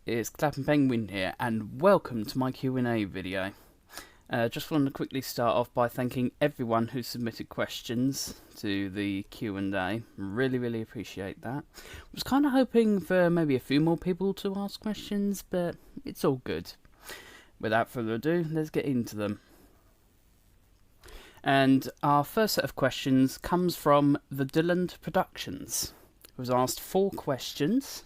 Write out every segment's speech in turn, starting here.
it's Clapping Penguin here, and welcome to my Q&A video. Just wanted to quickly start off by thanking everyone who submitted questions to the Q&A. Really appreciate that. Was kind of hoping for maybe a few more people to ask questions, but it's all good. Without further ado, let's get into them. And our first set of questions comes from the Dylan Productions, who was asked 4 questions.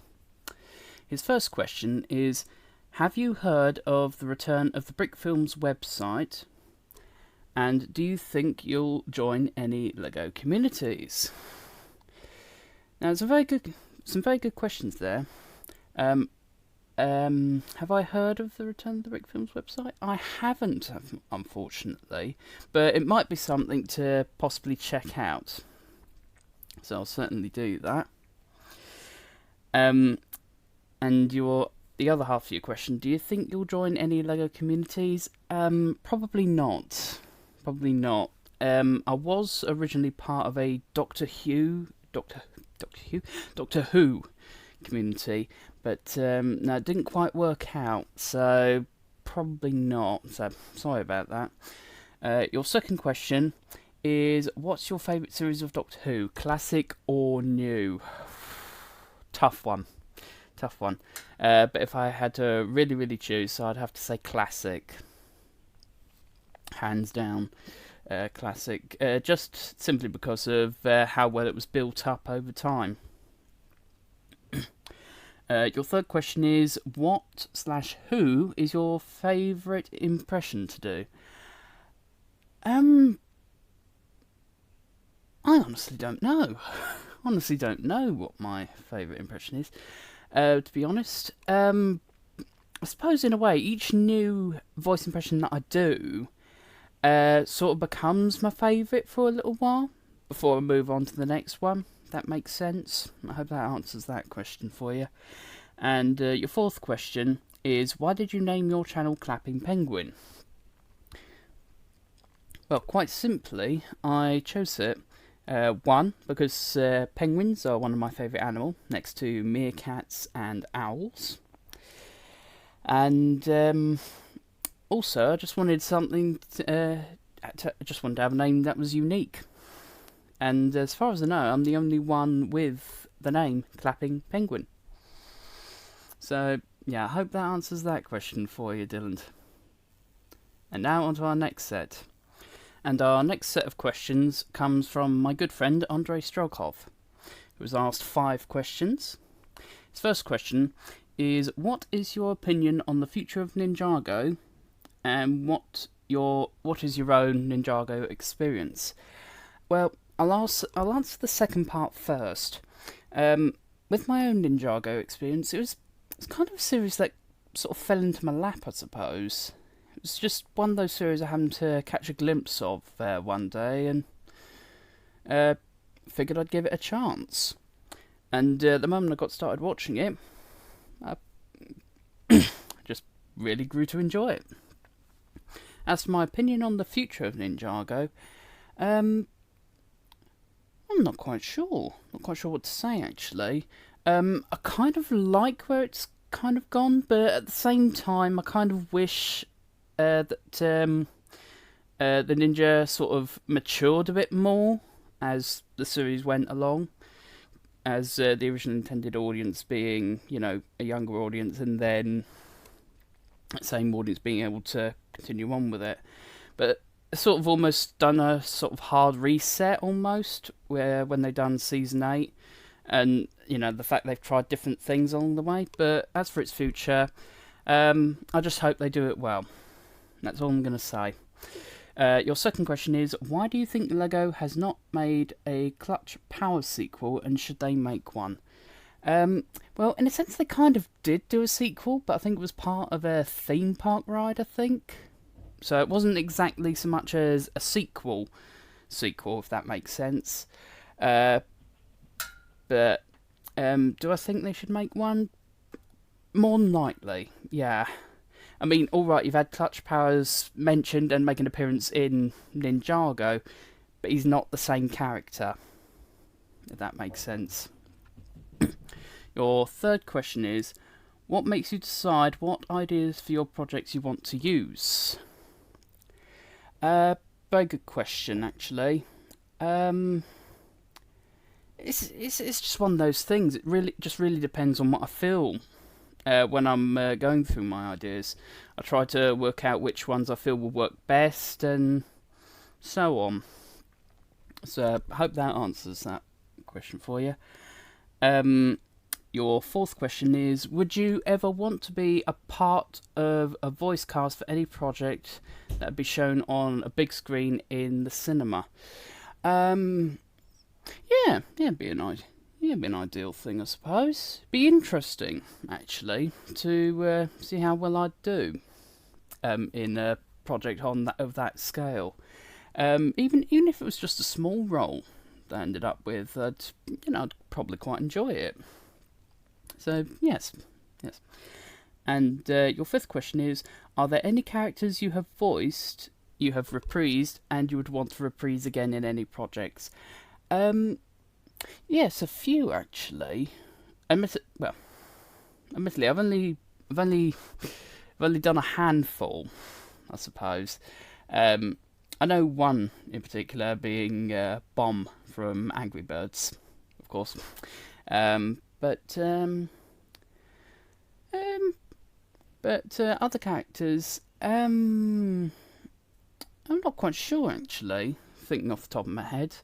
His first question is, have you heard of the return of the Brick Films website? And do you think you'll join any LEGO communities? Now, some very good questions there. Have I heard of the return of the Brick Films website? I haven't, unfortunately, but it might be something to possibly check out. So I'll certainly do that. And the other half of your question, do you think you'll join any LEGO communities? Probably not. I was originally part of a Doctor Who community, but no, it didn't quite work out, so probably not. So sorry about that. Your second question is, what's your favourite series of Doctor Who, classic or new? Tough one. But if I had to really choose, so I'd have to say classic. Hands down, classic. Just simply because of how well it was built up over time. Your third question is, what/who is your favourite impression to do? I honestly don't know. What my favourite impression is. To be honest, I suppose in a way each new voice impression that I do sort of becomes my favourite for a little while before I move on to the next one. If that makes sense. I hope that answers that question for you. And your fourth question is, why did you name your channel Clapping Penguin? Well, quite simply, I chose it. One, because penguins are one of my favourite animals, next to meerkats and owls. And also, I just wanted something. I just wanted to have a name that was unique. And as far as I know, I'm the only one with the name Clapping Penguin. So yeah, I hope that answers that question for you, Dylan. And now on to our next set. And our next set of questions comes from my good friend Andrei Strelkov, who was asked 5 questions. His first question is, what is your opinion on the future of Ninjago, and what is your own Ninjago experience? Well, I'll answer the second part first. With my own Ninjago experience, it's kind of a series that sort of fell into my lap, I suppose. It's just one of those series I happened to catch a glimpse of one day, and figured I'd give it a chance. And the moment I got started watching it, I just really grew to enjoy it. As for my opinion on the future of Ninjago, I'm not quite sure. Not quite sure what to say, actually. I kind of like where it's kind of gone, but at the same time, I kind of wish that the ninja sort of matured a bit more as the series went along, as the original intended audience being, a younger audience, and then that same audience being able to continue on with it. But it's sort of almost done a sort of hard reset almost, when they done season 8, and the fact they've tried different things along the way. But as for its future, I just hope they do it well. That's all I'm going to say. Your second question is, why do you think LEGO has not made a Clutch Power sequel, and should they make one? Well, in a sense they kind of did do a sequel, but I think it was part of a theme park ride, I think. So it wasn't exactly so much as a sequel, if that makes sense. But do I think they should make one? More than likely, yeah. I mean, alright, you've had Clutch Powers mentioned and make an appearance in Ninjago, but he's not the same character, if that makes sense. Your third question is, What makes you decide what ideas for your projects you want to use? Very good question, actually. It's just one of those things. It really depends on what I feel when I'm going through my ideas. I try to work out which ones I feel will work best, and so on. So I hope that answers that question for you. Your fourth question is, would you ever want to be a part of a voice cast for any project that would be shown on a big screen in the cinema? Yeah, it'd be an ideal thing, I suppose. Be interesting, actually, to see how well I'd do in a project of that scale. Even if it was just a small role that I ended up with, I'd probably quite enjoy it. So yes. And your fifth question is: are there any characters you have voiced, you have reprised, and you would want to reprise again in any projects? Yes, a few actually. Admittedly, I've only done a handful, I suppose. I know one in particular, being Bomb from Angry Birds, of course. But other characters, I'm not quite sure actually. Thinking off the top of my head.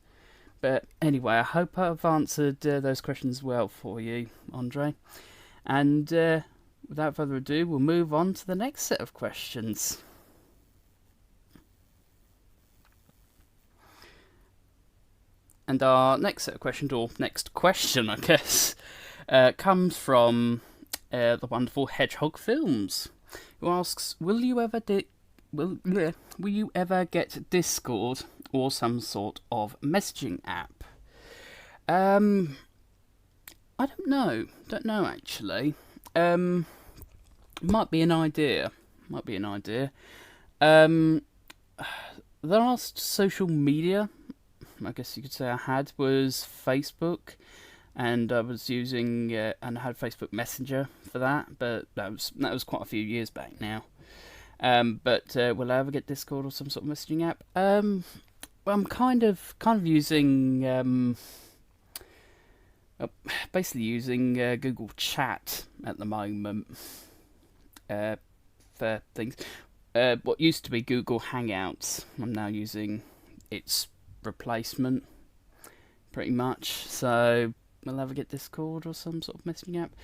But anyway, I hope I've answered those questions well for you, Andre. And without further ado, we'll move on to the next set of questions. And our next set of questions, or next question, I guess, comes from the wonderful Hedgehog Films, who asks, will you ever get Discord or some sort of messaging app? I don't know actually. Might be an idea. The last social media, I guess you could say I had, was Facebook, and I was using and I had Facebook Messenger for that, but that was quite a few years back now. But will I ever get Discord or some sort of messaging app? Well, I'm kind of using basically using Google Chat at the moment for things. What used to be Google Hangouts, I'm now using its replacement, pretty much. So will I ever get Discord or some sort of messaging app?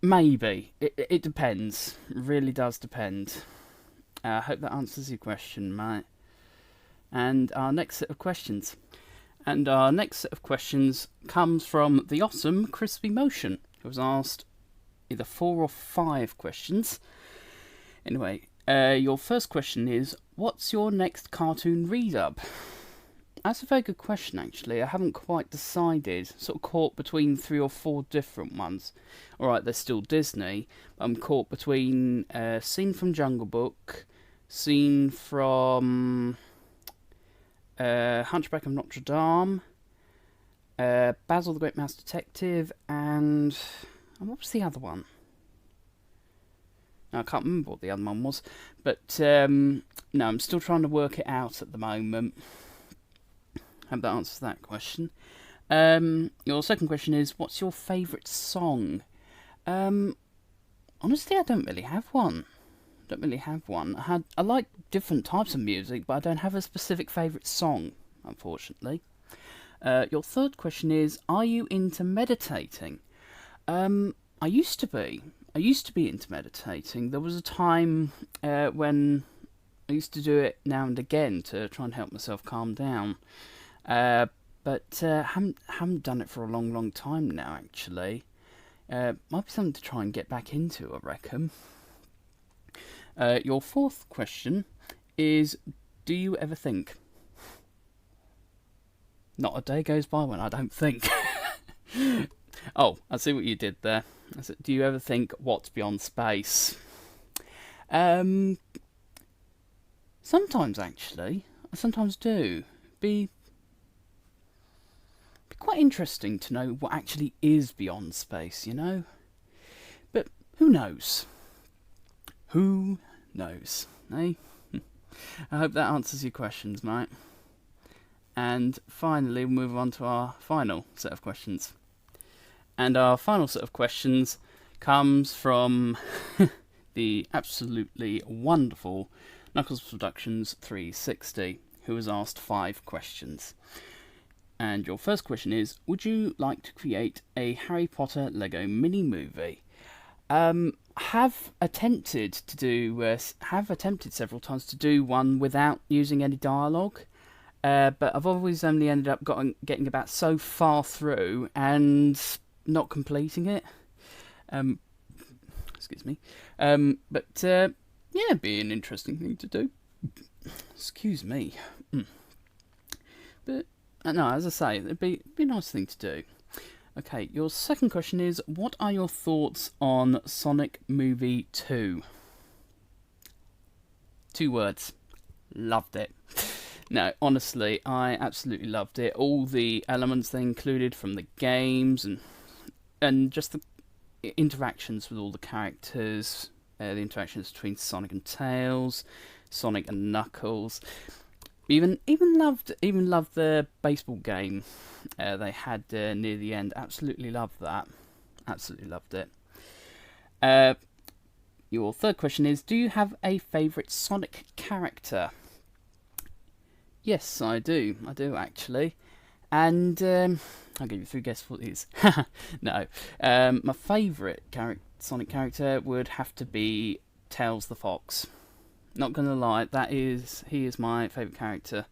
Maybe. It depends. It really does depend. I hope that answers your question, mate. And our next set of questions comes from the awesome Crispy Motion, who was asked either 4 or 5 questions. Anyway, your first question is, what's your next cartoon redub? That's a very good question, actually. I haven't quite decided. Sort of caught between 3 or 4 different ones. Alright, they're still Disney, but I'm caught between Scene from Jungle Book, Scene from Hunchback of Notre Dame, Basil the Great Mouse Detective, and what was the other one? I can't remember what the other one was, but no, I'm still trying to work it out at the moment. Hope that answers that question. Your second question is, what's your favourite song? Honestly, I don't really have one. I like different types of music, but I don't have a specific favourite song, unfortunately. Your third question is, are you into meditating? I used to be into meditating. There was a time when I used to do it now and again to try and help myself calm down. But haven't done it for a long time now, actually. Might be something to try and get back into, I reckon. Your fourth question is, do you ever think? Not a day goes by when I don't think. Oh, I see what you did there. I said, do you ever think what's beyond space? Sometimes, actually. I sometimes do. Be quite interesting to know what actually is beyond space, you know? But who knows? Who knows, eh? I hope that answers your questions, mate. And finally, we'll move on to our final set of questions. And our final set of questions comes from the absolutely wonderful Knuckles Productions 360, who has asked 5 questions. And your first question is, would you like to create a Harry Potter Lego mini-movie? Have attempted several times to do one without using any dialogue. But I've always only ended up getting about so far through and not completing it. Excuse me. But yeah, it'd be an interesting thing to do. Excuse me. But no, as I say, it'd be a nice thing to do. Okay, your second question is, what are your thoughts on Sonic Movie 2? 2 words. Loved it. No, honestly, I absolutely loved it. All the elements they included from the games and just the interactions with all the characters, the interactions between Sonic and Tails, Sonic and Knuckles. Even loved the baseball game they had near the end. Absolutely loved that. Absolutely loved it. Your third question is, do you have a favourite Sonic character? Yes, I do. I do, actually. And I'll give you 3 guesses what it is. No. My favourite Sonic character would have to be Tails the Fox. Not gonna lie, he is my favourite character.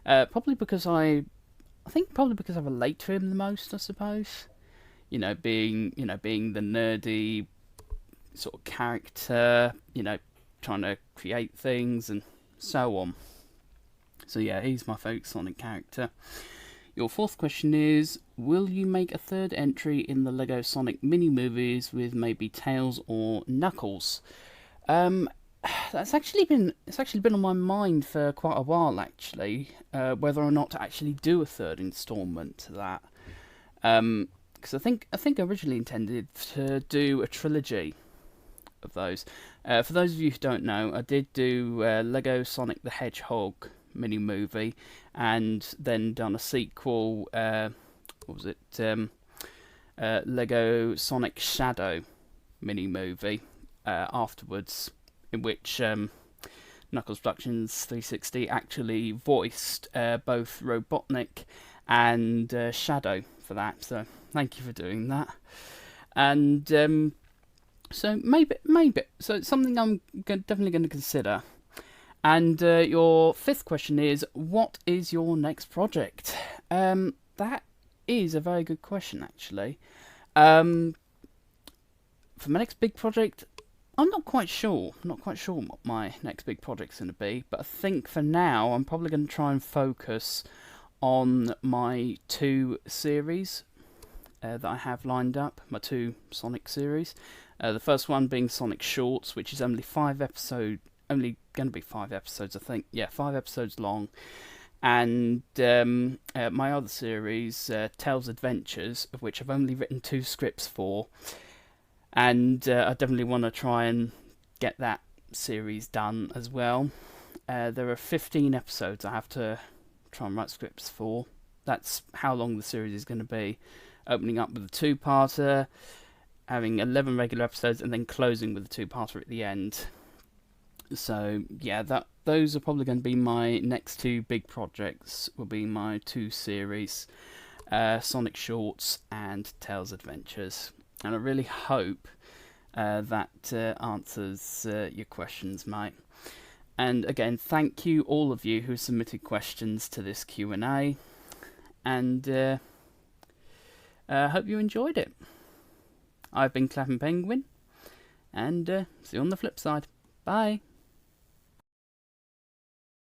Probably because I relate to him the most, I suppose. Being the nerdy sort of character, trying to create things and so on. So yeah, he's my favourite Sonic character. Your fourth question is, will you make a 3rd entry in the Lego Sonic mini-movies with maybe Tails or Knuckles? It's actually been on my mind for quite a while, actually, whether or not to actually do a 3rd instalment to that. Because I think I originally intended to do a trilogy of those. For those of you who don't know, I did do Lego Sonic the Hedgehog mini-movie, and then done a sequel, Lego Sonic Shadow mini-movie afterwards, in which Knuckles Productions 360 actually voiced both Robotnik and Shadow for that, so thank you for doing that. And so maybe, so it's something I'm definitely going to consider. And your 5th question is, what is your next project? That is a very good question, actually. For my next big project, I'm not quite sure. I'm not quite sure what my next big project's going to be, but I think for now I'm probably going to try and focus on my 2 series that I have lined up, my 2 Sonic series. The first one being Sonic Shorts, which is only going to be 5 episodes, I think. Yeah, 5 episodes long. And my other series, Tails Adventures, of which I've only written 2 scripts for. And I definitely want to try and get that series done as well. There are 15 episodes I have to try and write scripts for. That's how long the series is going to be. Opening up with a 2-parter, having 11 regular episodes, and then closing with a 2-parter at the end. So yeah, those are probably going to be my next 2 big projects. Will be my 2 series, Sonic Shorts and Tails Adventures. And I really hope that answers your questions, mate. And again, thank you all of you who submitted questions to this Q&A. And I hope you enjoyed it. I've been Clapping Penguin, and see you on the flip side. Bye.